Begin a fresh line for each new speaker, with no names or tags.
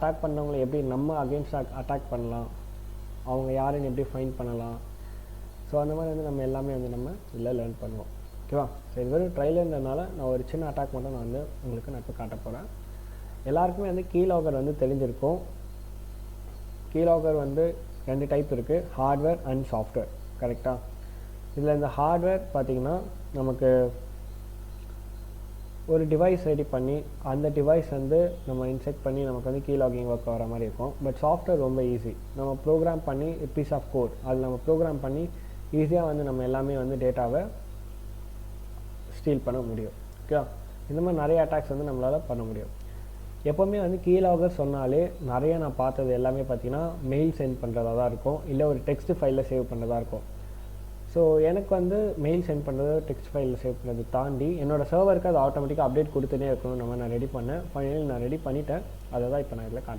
Attack பண்ணவங்களை எப்படி நம்ம அகெயின்ஸ்டாக attack பண்ணலாம், அவங்க யாருன்னு எப்படி ஃபைண்ட் பண்ணலாம். ஸோ அந்த மாதிரி வந்து நம்ம எல்லாமே வந்து நம்ம இதில் லேர்ன் பண்ணுவோம். ஓகேவா? ஸோ இது வெறும் ட்ரைலர்ன்றதுனால நான் ஒரு சின்ன அட்டாக் மட்டும் நான் வந்து உங்களுக்கு நான் இப்போ காட்ட போகிறேன். எல்லாருக்குமே வந்து கீலாகர் வந்து தெரிஞ்சிருக்கும். கீலாகர் வந்து 2 டைப் இருக்குது, ஹார்ட்வேர் அண்ட் சாஃப்ட்வேர். கரெக்டாக? இதில் இந்த ஹார்ட்வேர் பார்த்திங்கன்னா நமக்கு ஒரு டிவைஸ் ரெடி பண்ணி அந்த டிவைஸ் வந்து நம்ம இன்செக்ட் பண்ணி நமக்கு வந்து கீலாகிங் ஒர்க் வர மாதிரி இருக்கும். பட் சாஃப்ட்வேர் ரொம்ப ஈஸி. நம்ம ப்ரோக்ராம் பண்ணி பீஸ் ஆஃப் கோட் அதில் நம்ம ப்ரோக்ராம் பண்ணி ஈஸியாக வந்து நம்ம எல்லாமே வந்து டேட்டாவை ஸ்டீல் பண்ண முடியும். ஓகே, இந்த மாதிரி நிறைய அட்டாக்ஸ் வந்து நம்மளால் பண்ண முடியும். எப்போவுமே வந்து கீலாகர் சொன்னாலே நிறைய நான் பார்த்தது எல்லாமே பார்த்திங்கன்னா மெயில் சென்ட் பண்ணுறதா தான் இருக்கும், இல்லை ஒரு டெக்ஸ்ட் ஃபைலில் சேவ் பண்ணுறதா இருக்கும். ஸோ எனக்கு வந்து மெயில் சென்ட் பண்ணுறது, டெக்ஸ்ட் ஃபைலில் சேவ் பண்ணுறது தாண்டி என்னோடய சர்வருக்கு அது ஆட்டோமேட்டிக்காக அப்டேட் கொடுத்துனே இருக்கணும். நான் ரெடி பண்ணேன். ஃபைனலி நான் ரெடி பண்ணிட்டேன். அதை தான் இப்போ நான் இதில்